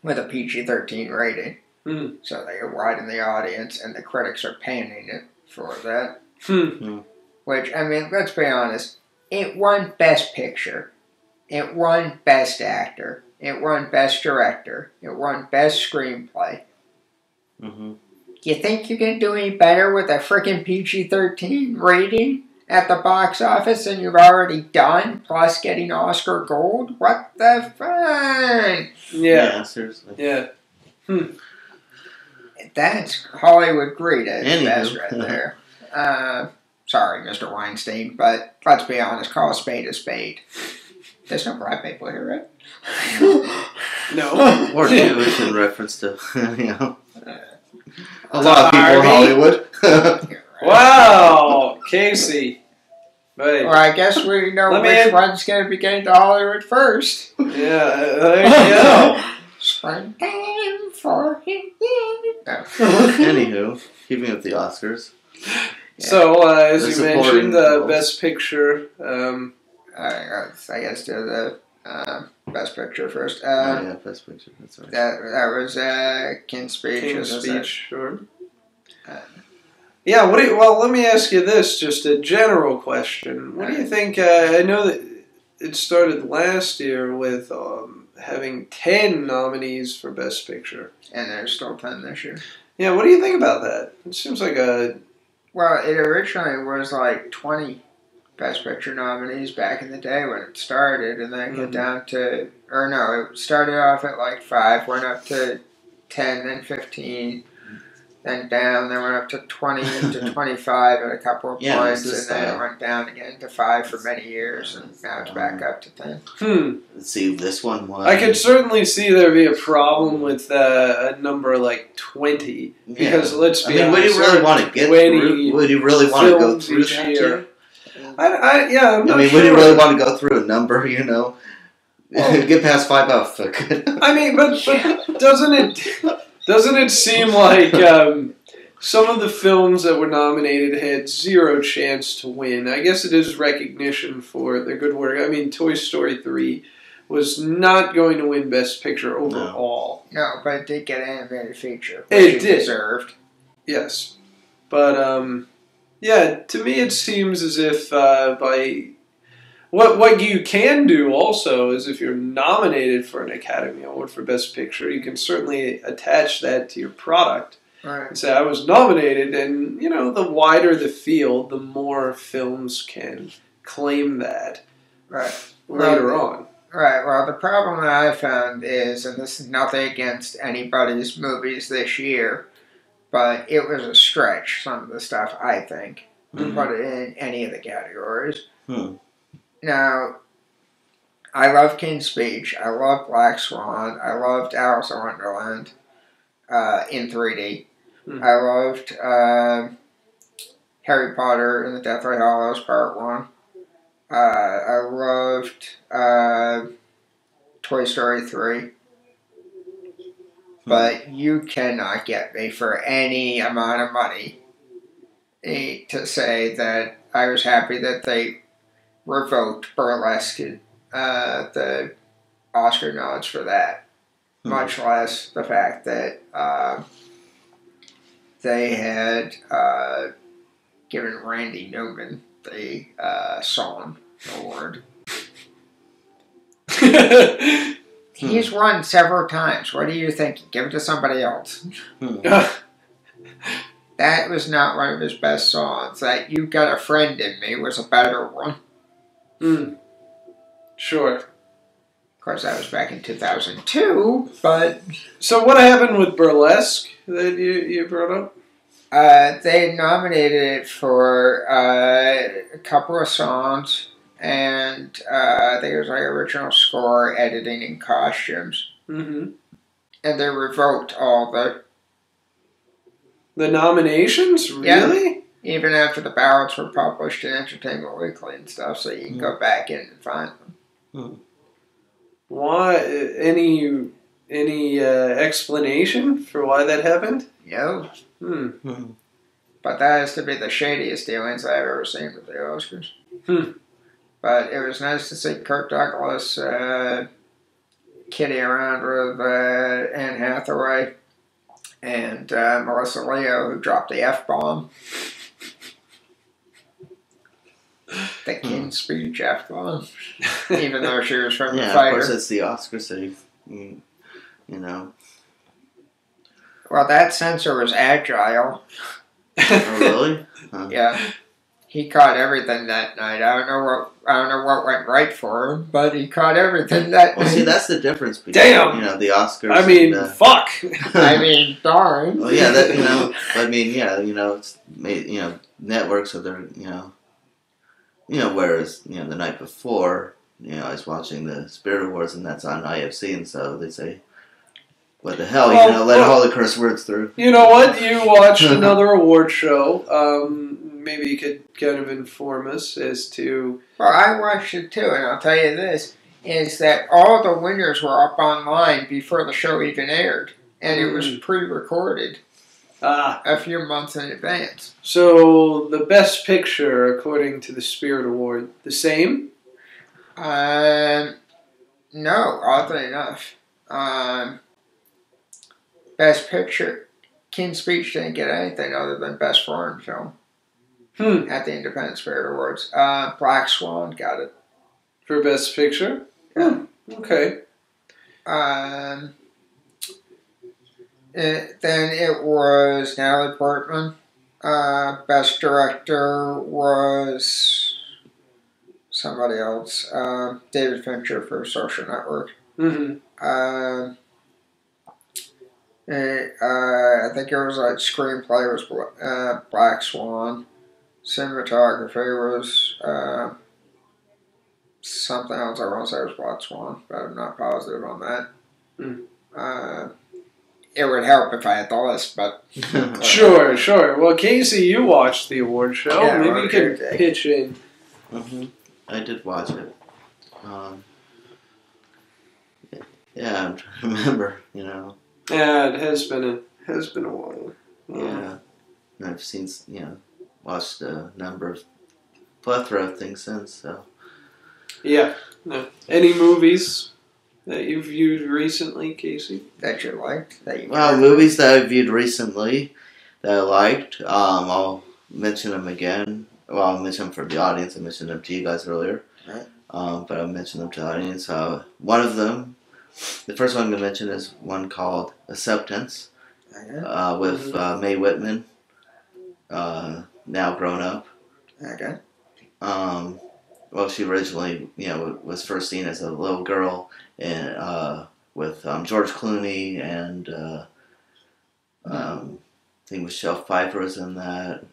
with a PG-13 rating. Hmm. So they widen the audience, and the critics are panning it for that. Which, I mean, let's be honest, it won Best Picture. It won Best Actor. It won Best Director. It won Best Screenplay. Mm-hmm. You think you can do any better with a freaking PG-13 rating at the box office than you've already done, plus getting Oscar Gold? What the fuck? Yeah, seriously. Yeah. That's Hollywood greed at its best right there. Sorry, Mr. Weinstein, but let's be honest, call a spade a spade. There's no black people here, right? No. Or Jewish in reference to, you know, a lot of people in Hollywood. Wow, Casey. Right. Or I guess we know which one's going to be getting to Hollywood first. Yeah, there you go. Springtime for him. No. Anywho, keeping with the Oscars. So, as The you supporting mentioned, roles. Best Picture. I guess do the Best Picture first. Yeah, Best Picture. That's right. That was King's Speech. King's Speech, sure. Uh, Yeah, well, let me ask you this, just a general question. What do you think, I know that it started last year with having 10 nominees for Best Picture. And there's still 10 this year. Yeah, what do you think about that? It seems like a... Well, it originally was like 20 Best Picture nominees back in the day when it started, and then it got down to, or no, it started off at like 5, went up to 10, then 15, then down, then went up to 20 to 25 at a couple of points, and then it went down again to 5 for many years, and now it's back up to 10. Let's see, this one was... I could certainly see there be a problem with a number like 20, because let's be honest... would you really want to get through? Would you really want to go through that year? I'm not sure. Would you really want to go through a number, you know? Well, get past 5 out. I mean, but doesn't it seem like some of the films that were nominated had zero chance to win? I guess it is recognition for their good work. I mean, Toy Story 3 was not going to win Best Picture overall. No, but it did get animated feature, which it deserved. Yes. But, yeah, to me it seems as if by... What you can do also is if you're nominated for an Academy Award for Best Picture, you can certainly attach that to your product. Right. And say, I was nominated, and, you know, the wider the field, the more films can claim that later on. Right, well, the problem that I found is, and this is nothing against anybody's movies this year, but it was a stretch, some of the stuff, I think, to put it in any of the categories. Now, I love King's Speech, I love Black Swan, I loved Alice in Wonderland in 3D, I loved Harry Potter and the Deathly Hallows Part 1, I loved Toy Story 3, but you cannot get me for any amount of money to say that I was happy that they revoked Burlesque the Oscar nods for that, much less the fact that they had given Randy Newman the Song Award. He's won several times. What do you think? Give it to somebody else. That was not one of his best songs. That You Got a Friend in Me was a better one. Sure. Of course, that was back in 2002, but... So what happened with Burlesque that you brought up? They nominated it for a couple of songs, and I think it was like original score, editing, and costumes. And they revoked all the nominations? Really? Yeah. Even after the ballots were published in Entertainment Weekly and stuff, so you can go back in and find them. Why? Any explanation for why that happened? No. But that has to be the shadiest dealings I've ever seen with the Oscars. But it was nice to see Kirk Douglas kidding around with Hathaway, and Melissa Leo, who dropped the F-bomb. The King's Speech F-bomb. Even though she was from the fighter. Of course it's the Oscars, so you know. Well, that censor was agile. Oh, really? Huh. Yeah. He caught everything that night. I don't know what went right for him, but he caught everything that night. Well, see, that's the difference between the Oscars. I mean, fuck. I mean, darn. Well, yeah, that I mean, yeah, it's networks are there, whereas the night before, I was watching the Spirit Awards and that's on IFC, and so they say, what the hell, let all the curse words through. You know what? You watched another award show. Maybe you could kind of inform us as to... Well, I watched it too, and I'll tell you this, is that all the winners were up online before the show even aired. And it was pre-recorded a few months in advance. So, the best picture, according to the Spirit Award, the same? No, oddly enough. Best picture, King's Speech didn't get anything other than Best Foreign Film. At the Independent Spirit Awards. Black Swan got it. For Best Picture? Yeah. Okay. Then it was Natalie Portman. Best Director was somebody else. David Fincher for Social Network. Mm-hmm. I think it was like screenplay was Black Swan. Cinematography was something else. I want to say it was Black Swan, but I'm not positive on that. It would help if I had the list, but... Sure. Well, Casey, you watched the award show. Yeah, maybe you can pitch in. Mm-hmm. I did watch it. Yeah, I'm trying to remember, Yeah, it has been a while. Yeah. And I've seen, watched a plethora of things since, so. Yeah. No. Any movies that you've viewed recently, Casey? That you liked? Movies that I viewed recently that I liked, I'll mention them again. Well, I'll mention them for the audience. I mentioned them to you guys earlier. Right. But I'll mention them to the audience. One of them, the first one I'm going to mention is one called Acceptance, with Mae Whitman, now grown up. Okay. Well, she originally, was first seen as a little girl with George Clooney and I think Michelle Pfeiffer was in that.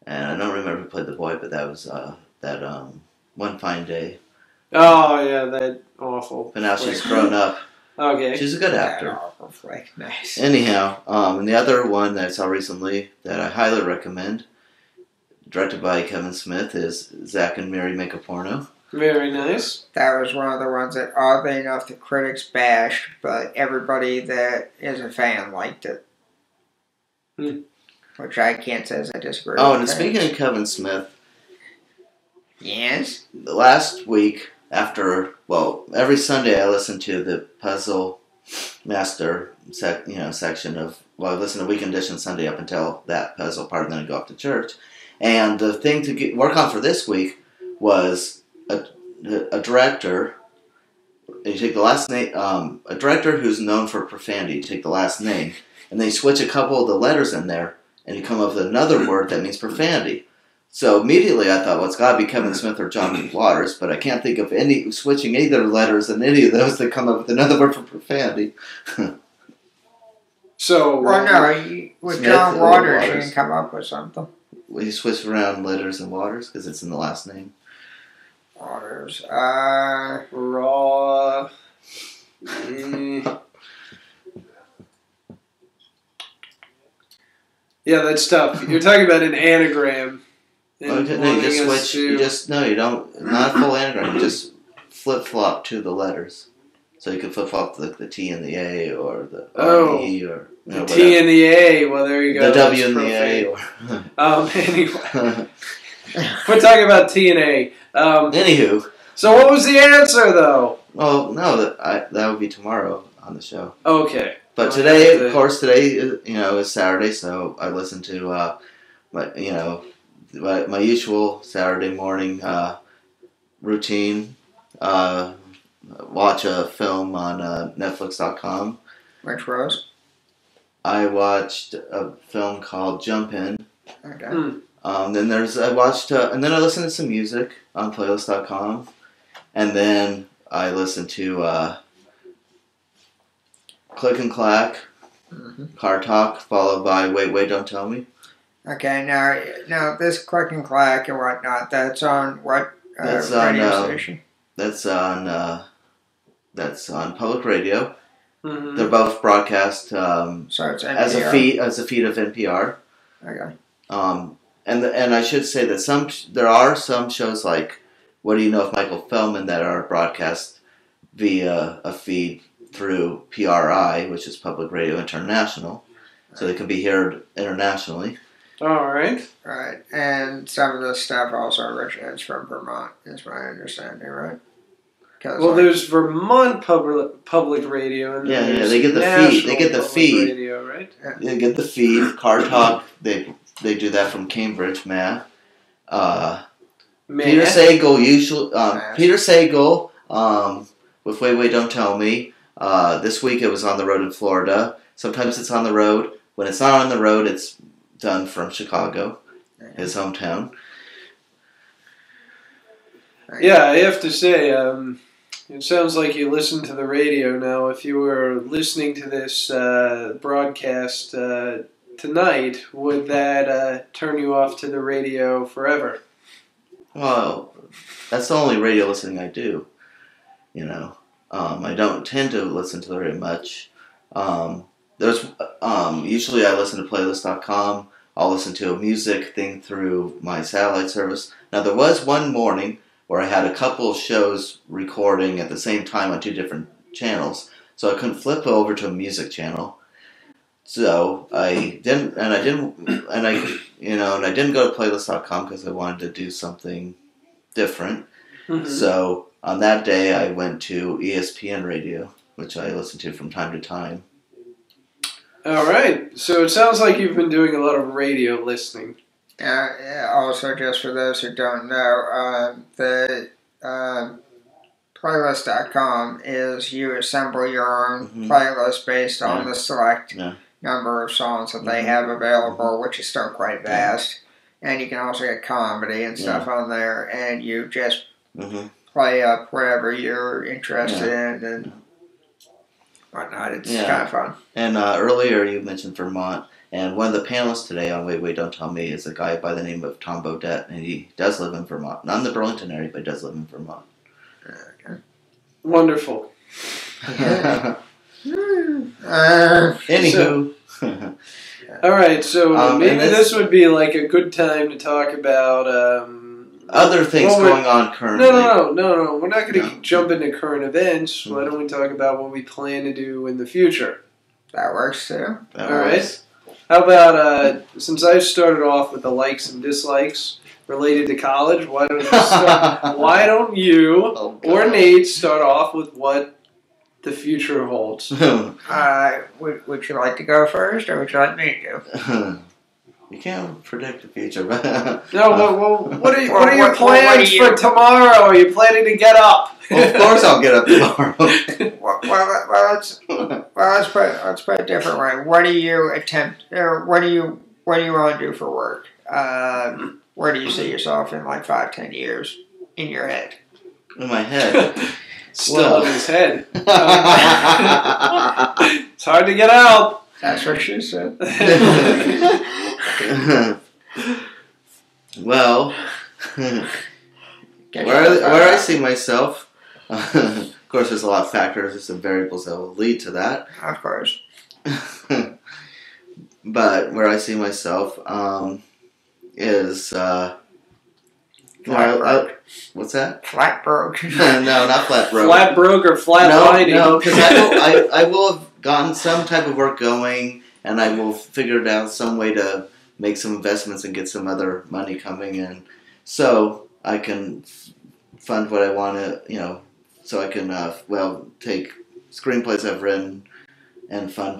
And I don't remember who played the boy, but that was that One Fine Day. Oh, yeah, that awful. But now she's grown up. Okay. She's a good actor. That awful flick. Nice. Anyhow, and the other one that I saw recently that I highly recommend, directed by Kevin Smith, is Zack and Miri Make a Porno. Very nice. That was one of the ones that, oddly enough, the critics bashed, but everybody that is a fan liked it. Which I can't say as I disagree with. And speaking of Kevin Smith... Yes? Last week, every Sunday I listen to the Puzzle Master section of... Well, I listen to Weekend Edition Sunday up until that puzzle part, and then I go up to church. And the thing to work on for this week was a director. You take the last name, a director who's known for profanity. You take the last name, and then you switch a couple of the letters in there, and you come up with another word that means profanity. So immediately I thought, well, it's got to be Kevin Smith or John Waters, but I can't think of switching either letters in any of those that come up with another word for profanity. So, with Smith John Waters, you can come up with something. Will you switch around letters and Waters because it's in the last name? Waters. Raw. Yeah, that's tough. You're talking about an anagram. Okay, no, you just switch. You don't. Not a full anagram. You just flip flop to the letters. So you can flip flop the T and the A, or the R and the E, or the T and the A. Well, there you go. The W and the A. Anyway, we're talking about T and A. Anywho. So what was the answer, though? Well, no, that would be tomorrow on the show. Okay. But today, of course, is Saturday, so I listen to my usual Saturday morning routine. Watch a film on Netflix.com. Which was? I watched a film called Jump In. Okay. Then and then I listened to some music on Playlist.com, and then I listened to Click and Clack, Car Talk, followed by Wait, Don't Tell Me. Okay, now this Click and Clack and whatnot, that's on what radio station? That's on public radio. Mm-hmm. They're both broadcast so it's NPR. as a feed of NPR. Okay. And I should say that there are some shows like What Do You Know of Michael Feldman that are broadcast via a feed through PRI, which is Public Radio International, so they can be heard internationally. All right. Right, and some of this stuff also originates from Vermont, is my understanding, right? Well, there's Vermont public radio, and they get the feed. They get the feed. Radio, right? Yeah. They get the feed. Car Talk. They do that from Cambridge, Mass. Peter Sagal Peter Sagal with Wait, Don't Tell Me. This week it was on the road in Florida. Sometimes it's on the road. When it's not on the road, it's done from Chicago, his hometown. Yeah, I have to say, it sounds like you listen to the radio now. If you were listening to this broadcast tonight, would that turn you off to the radio forever? Well, that's the only radio listening I do. I don't tend to listen to the radio much. Usually I listen to Playlist.com. I'll listen to a music thing through my satellite service. Now, there was one morning where I had a couple of shows recording at the same time on two different channels, so I couldn't flip over to a music channel. So I didn't go to Playlist.com because I wanted to do something different. Mm-hmm. So on that day, I went to ESPN Radio, which I listen to from time to time. All right. So it sounds like you've been doing a lot of radio listening. Also, just for those who don't know, the Playlist.com is you assemble your own playlist based on the select number of songs that they have available, which is still quite vast. And you can also get comedy and stuff on there, and you just play up whatever you're interested in and whatnot. It's kind of fun. And earlier you mentioned Vermont, and one of the panelists today on Wait, Don't Tell Me is a guy by the name of Tom Bodette, and he does live in Vermont. Not in the Burlington area, but he does live in Vermont. Okay. Wonderful. Anywho. All right, so maybe this would be like a good time to talk about other things going on currently. No. We're not going to jump into current events. Why don't we talk about what we plan to do in the future? That works too. All right. How about since I've started off with the likes and dislikes related to college, why don't you or Nate start off with what the future holds? Would you like to go first, or would you like me to? You can't predict the future, but what are your plans for tomorrow? Are you planning to get up? Well, of course, I'll get up tomorrow. let's put it a different way. What do you want to do for work? Where do you see yourself in like 5-10 years in your head? In my head. Still in his head. It's hard to get out. That's what she said. Well, where I see myself, of course, there's a lot of factors and some variables that will lead to that. Of course. But where I see myself is flat broke. What's that? Flat broke. No, not flat broke. Flat broke or flat lining? No, because I will have gotten some type of work going, and I will figure out some way to make some investments and get some other money coming in, so I can fund what I want to, so I can take screenplays I've written and fund